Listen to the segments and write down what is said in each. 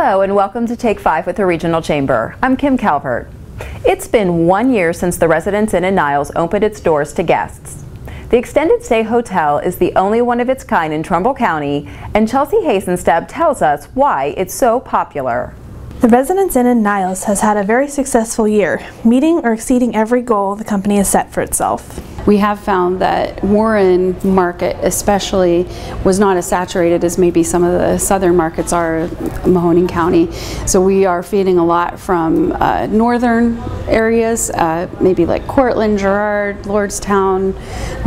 Hello and welcome to Take 5 with the Regional Chamber. I'm Kim Calvert. It's been 1 year since the Residence Inn in Niles opened its doors to guests. The Extended Stay Hotel is the only one of its kind in Trumbull County, and Chelsea Hazensteb tells us why it's so popular. The Residence Inn in Niles has had a very successful year, meeting or exceeding every goal the company has set for itself. We have found that Warren market especially was not as saturated as maybe some of the southern markets are in Mahoning County. So we are feeding a lot from northern areas, maybe like Cortland, Girard, Lordstown,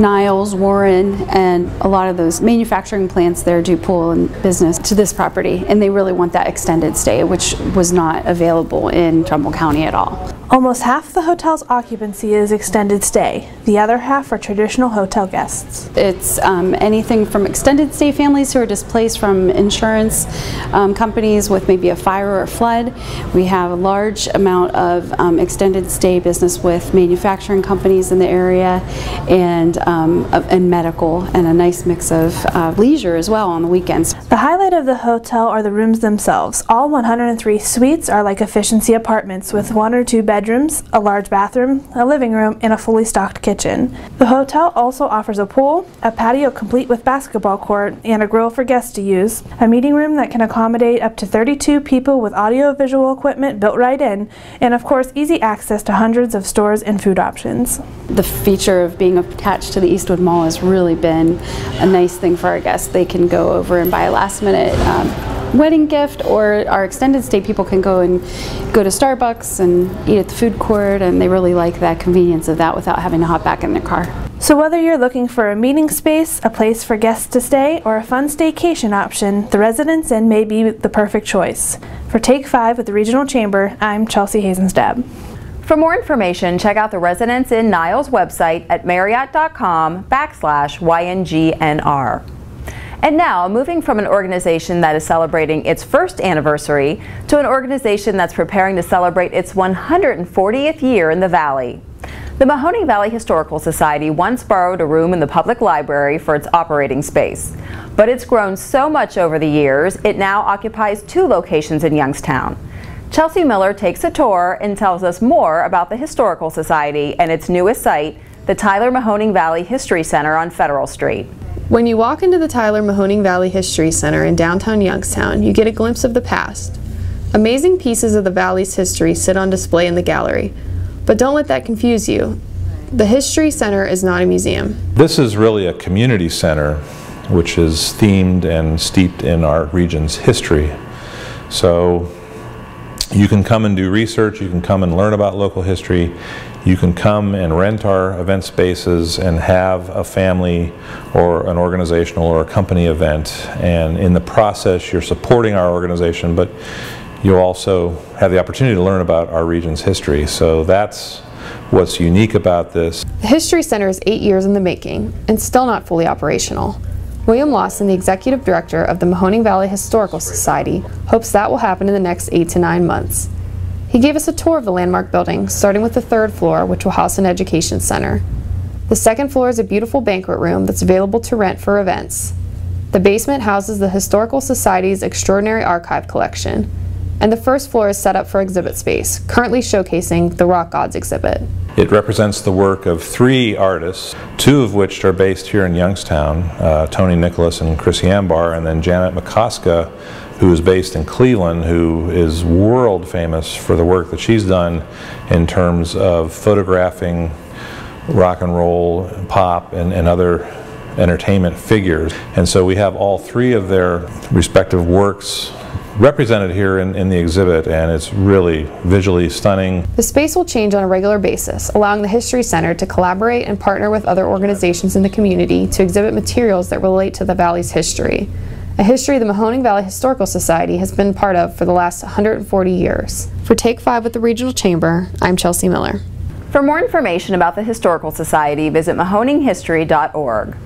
Niles, Warren, and a lot of those manufacturing plants there do pull in business to this property, and they really want that extended stay, which was not available in Trumbull County at all. Almost half the hotel's occupancy is extended stay. The other half are traditional hotel guests. It's anything from extended stay families who are displaced from insurance companies with maybe a fire or a flood. We have a large amount of extended stay business with manufacturing companies in the area and medical, and a nice mix of leisure as well on the weekends. The highlight of the hotel are the rooms themselves. All 103 suites are like efficiency apartments with 1 or 2 bedrooms, a large bathroom, a living room, and a fully stocked kitchen. The hotel also offers a pool, a patio complete with basketball court, and a grill for guests to use, a meeting room that can accommodate up to 32 people with audio-visual equipment built right in, and of course easy access to hundreds of stores and food options. The feature of being attached to the Eastwood Mall has really been a nice thing for our guests. They can go over and buy a last-minute wedding gift, or our extended stay people can go to Starbucks and eat at the food court, and they really like that convenience of that without having to hop back in their car. So whether you're looking for a meeting space, a place for guests to stay, or a fun staycation option, the Residence Inn may be the perfect choice. For Take 5 with the Regional Chamber, I'm Chelsea Hazensteb. For more information, check out the Residence Inn Niles website at marriott.com/YNGNR. And now, moving from an organization that is celebrating its first anniversary to an organization that's preparing to celebrate its 140th year in the Valley. The Mahoning Valley Historical Society once borrowed a room in the public library for its operating space, but it's grown so much over the years, it now occupies 2 locations in Youngstown. Chelsea Miller takes a tour and tells us more about the Historical Society and its newest site, the Tyler Mahoning Valley History Center on Federal Street. When you walk into the Tyler Mahoning Valley History Center in downtown Youngstown, you get a glimpse of the past. Amazing pieces of the Valley's history sit on display in the gallery, but don't let that confuse you. The History Center is not a museum. This is really a community center which is themed and steeped in our region's history. So you can come and do research, you can come and learn about local history, you can come and rent our event spaces and have a family or an organizational or a company event, and in the process you're supporting our organization, but you'll also have the opportunity to learn about our region's history. So that's what's unique about this. The History Center is 8 years in the making and still not fully operational. William Lawson, the executive director of the Mahoning Valley Historical Society, hopes that will happen in the next 8 to 9 months. He gave us a tour of the landmark building, starting with the 3rd floor, which will house an education center. The 2nd floor is a beautiful banquet room that's available to rent for events. The basement houses the Historical Society's extraordinary archive collection, and the 1st floor is set up for exhibit space, currently showcasing the Rock Gods exhibit. It represents the work of 3 artists, 2 of which are based here in Youngstown, Tony Nicholas and Chrissy Ambar, and then Janet McCoska, who is based in Cleveland, who is world famous for the work that she's done in terms of photographing rock and roll, pop, and other entertainment figures. And so we have all 3 of their respective works represented here in the exhibit, and it's really visually stunning. The space will change on a regular basis, allowing the History Center to collaborate and partner with other organizations in the community to exhibit materials that relate to the Valley's history, a history the Mahoning Valley Historical Society has been part of for the last 140 years. For Take 5 with the Regional Chamber, I'm Chelsea Miller. For more information about the Historical Society, visit mahoninghistory.org.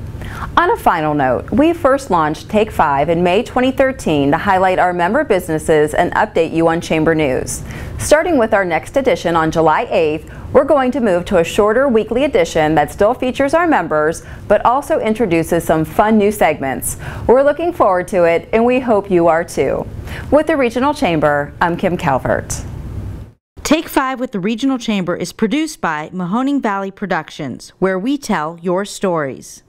On a final note, we first launched Take 5 in May 2013 to highlight our member businesses and update you on Chamber news. Starting with our next edition on July 8th, we're going to move to a shorter weekly edition that still features our members, but also introduces some fun new segments. We're looking forward to it, and we hope you are too. With the Regional Chamber, I'm Kim Calvert. Take 5 with the Regional Chamber is produced by Mahoning Valley Productions, where we tell your stories.